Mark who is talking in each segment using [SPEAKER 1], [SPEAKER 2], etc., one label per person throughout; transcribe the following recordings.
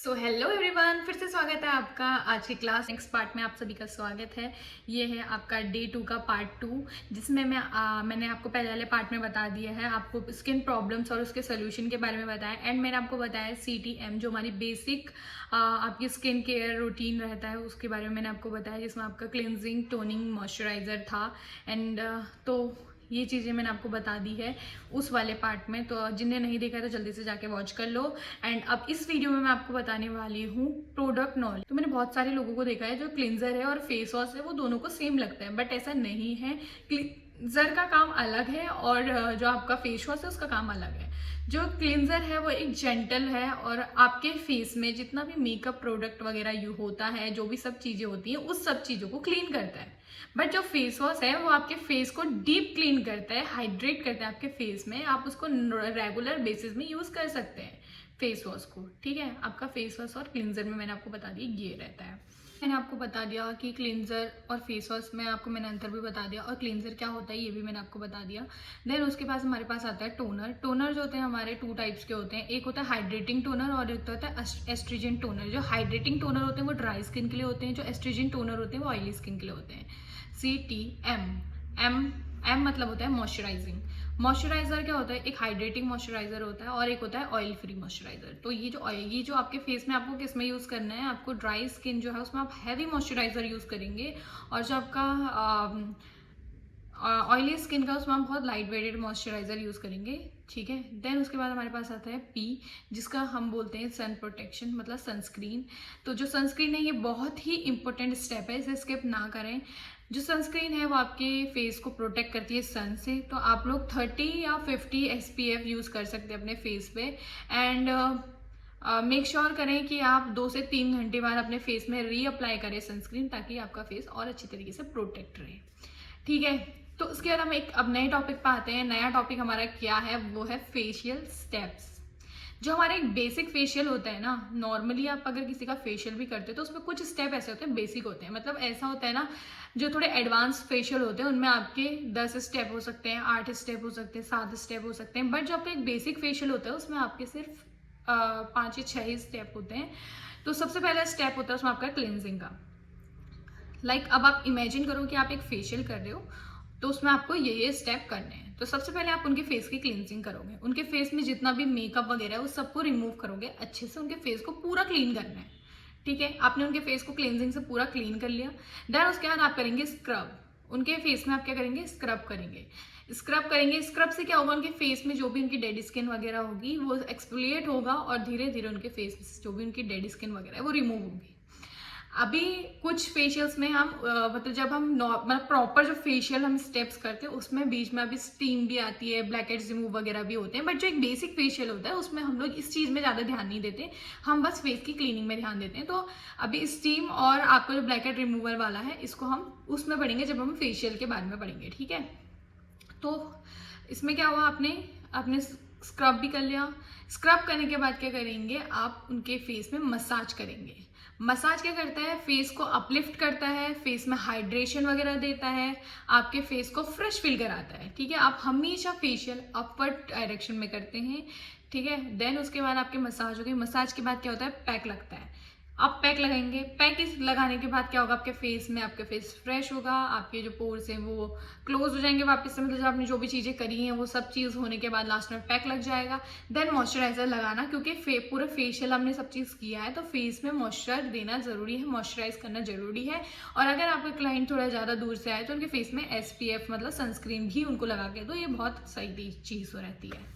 [SPEAKER 1] So hello everyone, फिर से स्वागत है आपका आज की क्लास नेक्स्ट पार्ट में। आप सभी का स्वागत है। ये है आपका डे 2 का पार्ट 2, जिसमें मैंने आपको पहले वाले पार्ट में बता दिया है, आपको स्किन प्रॉब्लम्स और उसके सोल्यूशन के बारे में बताया। एंड मैंने आपको बताया CTM, जो हमारी बेसिक आपकी स्किन केयर रूटीन रहता है, उसके बारे में मैंने आपको बताया, जिसमें आपका क्लिनजिंग, टोनिंग, मॉइस्चराइजर था। एंड तो ये चीज़ें मैंने आपको बता दी है उस वाले पार्ट में। तो जिन्हें नहीं देखा है तो जल्दी से जाके वॉच कर लो। एंड अब इस वीडियो में मैं आपको बताने वाली हूँ प्रोडक्ट नॉलेज। तो मैंने बहुत सारे लोगों को देखा है जो क्लिनजर है और फेस वॉश है वो दोनों को सेम लगता है, बट ऐसा नहीं है। क्लिनजर का काम अलग है और जो आपका फेस वॉश है उसका काम अलग है। जो क्लिनजर है वो एक जेंटल है और आपके फेस में जितना भी मेकअप प्रोडक्ट वगैरह यू होता है, जो भी सब चीज़ें होती हैं, उस सब चीज़ों को क्लीन करता है। बट जो फेस वॉश है वो आपके फेस को डीप क्लीन करता है, हाइड्रेट करता है आपके फेस में। आप उसको रेगुलर बेसिस में यूज कर सकते हैं फेस वॉश को। ठीक है, आपका फेस वॉश और क्लिनजर में मैंने आपको बता दिया ये रहता है। मैंने आपको बता दिया कि क्लिनजर और फेस वॉश में आपको मैंने अंतर भी बता दिया, और क्लिनजर क्या होता है ये भी मैंने आपको बता दिया। देन उसके पास हमारे पास आता है टोनर। टोनर जो होते हैं हमारे 2 टाइप्स के होते हैं, एक होता है हाइड्रेटिंग टोनर और एक होता है एस्ट्रीजेंट टोनर। जो हाइड्रेटिंग टोनर होते हैं वो ड्राई स्किन के लिए होते हैं, जो एस्ट्रीजेंट टोनर होते हैं वो ऑयली स्किन के लिए होते हैं। CTM, एम मतलब होता है मॉइस्चराइजिंग। मॉइस्चराइजर क्या होता है, एक हाइड्रेटिंग मॉइस्चराइजर होता है और एक होता है ऑयल फ्री मॉइस्चराइजर। तो ये जो आपके फेस में आपको किस में यूज करना है, आपको ड्राई स्किन जो है उसमें आप हैवी मॉइस्चराइजर यूज करेंगे, और जो आपका ऑयली स्किन का उसमें हम बहुत लाइट वेटेड मॉइस्चराइजर यूज करेंगे। ठीक है, देन उसके बाद हमारे पास आता है P, जिसका हम बोलते हैं सन प्रोटेक्शन, मतलब सनस्क्रीन। तो जो सनस्क्रीन है ये बहुत ही इंपॉर्टेंट स्टेप है, इसे स्किप ना करें। जो सनस्क्रीन है वो आपके फेस को प्रोटेक्ट करती है सन से। तो आप लोग 30 या 50 SPF यूज कर सकते हैं अपने फेस पे। एंड मेक श्योर करें कि आप 2 से 3 घंटे बाद अपने फेस में रीअप्लाई करें सनस्क्रीन, ताकि आपका फेस और अच्छी तरीके से प्रोटेक्ट रहे। ठीक है, तो उसके बाद हम एक अब नए टॉपिक पे आते हैं। नया टॉपिक हमारा क्या है, वो है फेशियल स्टेप्स। जो हमारा एक बेसिक फेशियल होता है ना, नॉर्मली आप अगर किसी का फेशियल भी करते हो तो उसमें कुछ स्टेप ऐसे होते हैं, बेसिक होते हैं। मतलब ऐसा होता है ना, जो थोड़े एडवांस फेशियल होते हैं उनमें आपके 10 स्टेप हो सकते हैं, 8 स्टेप हो सकते हैं, 7 स्टेप हो सकते हैं। बट जो आपका एक बेसिक फेशियल होता है उसमें आपके सिर्फ 5 या 6 ही स्टेप होते हैं। तो सबसे पहला स्टेप होता है उसमें आपका क्लिनजिंग का। अब आप इमेजिन करो कि आप एक फेशियल कर रहे हो, तो उसमें आपको ये स्टेप करने हैं। तो सबसे पहले आप उनके फेस की क्लींजिंग करोगे, उनके फेस में जितना भी मेकअप वगैरह है उस सबको रिमूव करोगे, अच्छे से उनके फेस को पूरा क्लीन करना है। ठीक है, आपने उनके फेस को क्लींजिंग से पूरा क्लीन कर लिया। देन उसके बाद आप करेंगे स्क्रब। उनके फेस में आप क्या करेंगे, स्क्रब करेंगे। स्क्रब करेंगे, स्क्रब से क्या होगा, उनके फेस में जो भी उनकी डेड स्किन वगैरह होगी वो एक्सफोलिएट होगा, और धीरे धीरे उनके फेस में जो भी उनकी डेड स्किन वगैरह है वो रिमूव होगी। अभी कुछ फेशियल्स में हम मतलब जब हम मतलब प्रॉपर जो फेशियल हम स्टेप्स करते हैं उसमें बीच में अभी स्टीम भी आती है, ब्लैक हेड्स रिमूव वगैरह भी होते हैं। बट जो एक बेसिक फेशियल होता है उसमें हम लोग इस चीज़ में ज़्यादा ध्यान नहीं देते, हम बस फेस की क्लीनिंग में ध्यान देते हैं। तो अभी स्टीम और आपका जो ब्लैक हेड रिमूवल वाला है इसको हम उसमें पढ़ेंगे जब हम फेशियल के बारे में पढ़ेंगे। ठीक है, तो इसमें क्या हुआ, आपने स्क्रब भी कर लिया। स्क्रब करने के बाद क्या करेंगे, आप उनके फेस में मसाज करेंगे। मसाज क्या करता है, फेस को अपलिफ्ट करता है, फेस में हाइड्रेशन वगैरह देता है, आपके फेस को फ्रेश फील कराता है। ठीक है, आप हमेशा फेशियल अपवर्ड डायरेक्शन में करते हैं। ठीक है, देन उसके बाद आपके मसाज हो गई। मसाज के बाद क्या होता है, पैक लगता है। आप पैक लगाएंगे, पैक लगाने के बाद क्या होगा, आपके फेस में आपका फेस फ्रेश होगा, आपके जो पोर्स हैं वो क्लोज हो जाएंगे वापस से। मतलब जब आपने जो भी चीज़ें करी हैं वो सब चीज़ होने के बाद लास्ट में पैक लग जाएगा। देन मॉइस्चराइजर लगाना, क्योंकि पूरा फेशियल हमने सब चीज़ किया है तो फेस में मॉइस्चर देना जरूरी है, मॉइस्चराइज करना जरूरी है। और अगर आपका क्लाइंट थोड़ा ज़्यादा दूर से आए तो उनके फेस में SPF मतलब सनस्क्रीन भी उनको लगा के दो, ये बहुत सही चीज़ हो रहती है।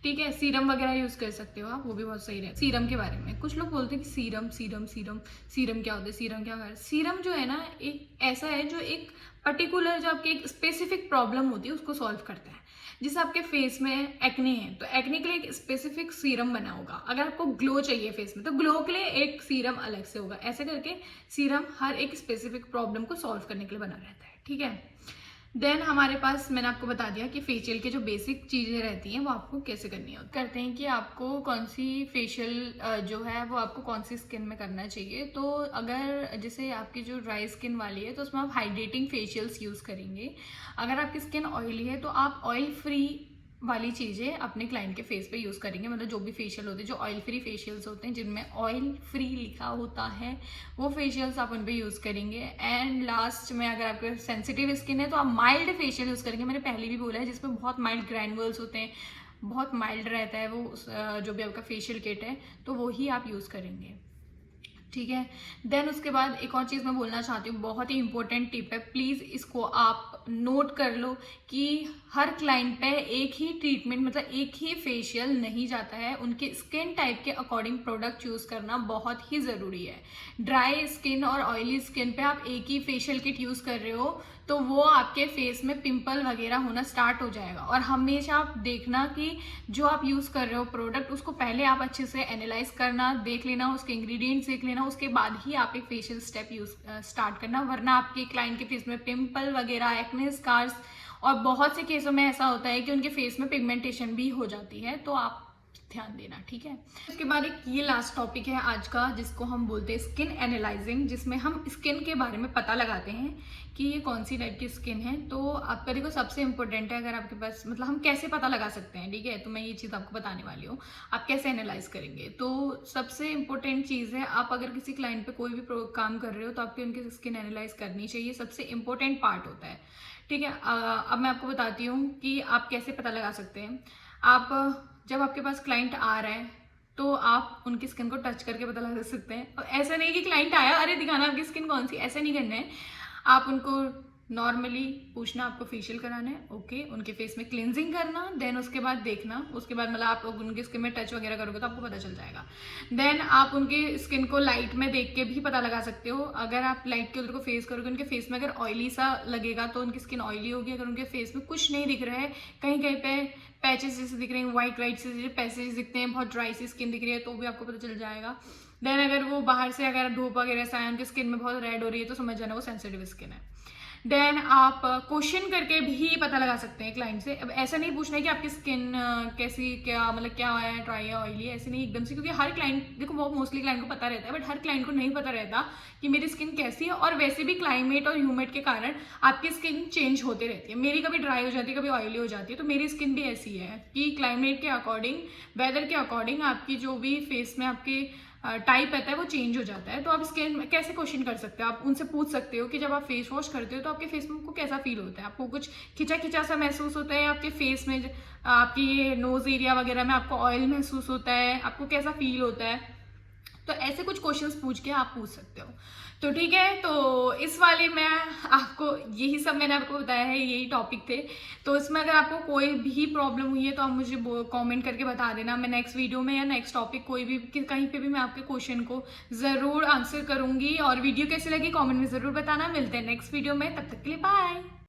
[SPEAKER 1] ठीक है, सीरम वगैरह यूज कर सकते हो आप, वो भी बहुत सही रहता है। सीरम के बारे में कुछ लोग बोलते हैं कि सीरम सीरम सीरम सीरम क्या होता है, सीरम क्या होता है। सीरम जो है ना एक ऐसा है जो एक पर्टिकुलर जो आपकी एक स्पेसिफिक प्रॉब्लम होती है उसको सॉल्व करता है। जैसे आपके फेस में एक्ने है तो एक्ने के लिए एक स्पेसिफिक सीरम बना होगा। अगर आपको ग्लो चाहिए फेस में तो ग्लो के लिए एक सीरम अलग से होगा। ऐसे करके सीरम हर एक स्पेसिफिक प्रॉब्लम को सॉल्व करने के लिए बना रहता है। ठीक है, देन हमारे पास मैंने आपको बता दिया कि फेशियल के जो बेसिक चीज़ें रहती हैं वो आपको कैसे करनी होती करते हैं कि आपको कौन सी फेशियल जो है वो आपको कौन सी स्किन में करना चाहिए। तो अगर जैसे आपकी जो ड्राई स्किन वाली है तो उसमें आप हाइड्रेटिंग फेशियल्स यूज़ करेंगे। अगर आपकी स्किन ऑयली है तो आप ऑयल फ्री वाली चीज़ें अपने क्लाइंट के फेस पे यूज़ करेंगे। मतलब जो भी फेशियल होते हैं, जो ऑयल फ्री फेशियल्स होते हैं जिनमें ऑयल फ्री लिखा होता है, वो फेशियल्स आप उन पे यूज़ करेंगे। एंड लास्ट में अगर आपके सेंसिटिव स्किन है तो आप माइल्ड फेशियल यूज़ करेंगे। मैंने पहले भी बोला है, जिसमें बहुत माइल्ड ग्रैनुअल्स होते हैं, बहुत माइल्ड रहता है वो जो भी आपका फेशियल किट है, तो वो ही आप यूज़ करेंगे। ठीक है। देन उसके बाद एक और चीज़ मैं बोलना चाहती हूँ, बहुत ही इंपॉर्टेंट टिप है, प्लीज़ इसको आप नोट कर लो कि हर क्लाइंट पे एक ही ट्रीटमेंट, मतलब एक ही फेशियल नहीं जाता है। उनके स्किन टाइप के अकॉर्डिंग प्रोडक्ट यूज़ करना बहुत ही ज़रूरी है। ड्राई स्किन और ऑयली स्किन पे आप एक ही फेशियल किट यूज़ कर रहे हो तो वो आपके फेस में पिंपल वगैरह होना स्टार्ट हो जाएगा। और हमेशा आप देखना कि जो आप यूज़ कर रहे हो प्रोडक्ट, उसको पहले आप अच्छे से एनालाइज करना, देख लेना, उसके इंग्रेडिएंट्स देख लेना, उसके बाद ही आप एक फेशियल स्टेप यूज स्टार्ट करना। वरना आपके क्लाइंट के फेस में पिंपल वगैरह, एक्ने स्कार्स, और बहुत से केसों में ऐसा होता है कि उनके फेस में पिगमेंटेशन भी हो जाती है, तो आप ध्यान देना। ठीक है। उसके बाद एक ये लास्ट टॉपिक है आज का, जिसको हम बोलते हैं स्किन एनालाइजिंग, जिसमें हम स्किन के बारे में पता लगाते हैं कि ये कौन सी टाइप की स्किन है। तो आपका देखो सबसे इंपॉर्टेंट है, अगर आपके पास, मतलब हम कैसे पता लगा सकते हैं, ठीक है, तो मैं ये चीज़ आपको बताने वाली हूँ। आप कैसे एनालाइज करेंगे, तो सबसे इंपॉर्टेंट चीज़ है, आप अगर किसी क्लाइंट पे कोई भी काम कर रहे हो तो आपकी उनकी स्किन एनालाइज करनी चाहिए, सबसे इंपॉर्टेंट पार्ट होता है। ठीक है। अब मैं आपको बताती हूँ कि आप कैसे पता लगा सकते हैं। आप जब आपके पास क्लाइंट आ रहा है तो आप उनकी स्किन को टच करके पता लगा सकते हैं। और ऐसा नहीं कि क्लाइंट आया, अरे दिखाना आपकी स्किन कौन सी, ऐसा नहीं करना है। आप उनको नॉर्मली पूछना आपको फेशियल कराना है, ओके, उनके फेस में क्लिनजिंग करना, देन उसके बाद देखना, उसके बाद मतलब आप उनकी स्किन में टच वगैरह करोगे तो आपको पता चल जाएगा। देन आप उनकी स्किन को लाइट में देख के भी पता लगा सकते हो। अगर आप लाइट के उधर को फेस करोगे, उनके फेस में अगर ऑयली सा लगेगा तो उनकी स्किन ऑयली होगी। अगर उनके फेस में कुछ नहीं दिख रहा है, कहीं कहीं पे पैचेस जैसे दिख रहे हैं, व्हाइट से पैचेस दिखते हैं, बहुत ड्राई सी स्किन दिख रही है, तो भी आपको पता चल जाएगा। देन अगर वो बाहर से अगर धूप वगैरह से आए, उनकी स्किन में बहुत रेड हो रही है, तो समझ जाना वो सेंसिटिव स्किन है। देन आप क्वेश्चन करके भी पता लगा सकते हैं क्लाइंट से। अब ऐसा नहीं पूछना है कि आपकी स्किन कैसी, क्या मतलब क्या है, ड्राई है, ऑयली है, ऐसे नहीं एकदम से, क्योंकि हर क्लाइंट, देखो वो मोस्टली क्लाइंट को पता रहता है, बट हर क्लाइंट को नहीं पता रहता कि मेरी स्किन कैसी है। और वैसे भी क्लाइमेट और ह्यूमिड के कारण आपकी स्किन चेंज होते रहती है। मेरी कभी ड्राई हो जाती है, कभी ऑयली हो जाती है, तो मेरी स्किन भी ऐसी है कि क्लाइमेट के अकॉर्डिंग, वेदर के अकॉर्डिंग आपकी जो भी फेस में आपकी टाइप रहता है वो चेंज हो जाता है। तो आप स्किन में कैसे क्वेश्चन कर सकते हो, आप उनसे पूछ सकते हो कि जब आप फेस वॉश करते हो तो आपके फेस में आपको कैसा फील होता है, आपको कुछ खिंचा खिंचा सा महसूस होता है, आपके फेस में आपकी ये नोज एरिया वगैरह में आपको ऑयल महसूस होता है, आपको कैसा फील होता है। तो ऐसे कुछ क्वेश्चंस पूछ के आप पूछ सकते हो। तो ठीक है, तो इस वाले में आपको यही सब मैंने आपको बताया है, यही टॉपिक थे। तो इसमें अगर आपको कोई भी प्रॉब्लम हुई है तो आप मुझे कमेंट करके बता देना। मैं नेक्स्ट वीडियो में या नेक्स्ट टॉपिक कोई भी कहीं पे भी मैं आपके क्वेश्चन को ज़रूर आंसर करूँगी। और वीडियो कैसी लगी कमेंट में ज़रूर बताना। मिलते हैं नेक्स्ट वीडियो में, तब तक के लिए बाय।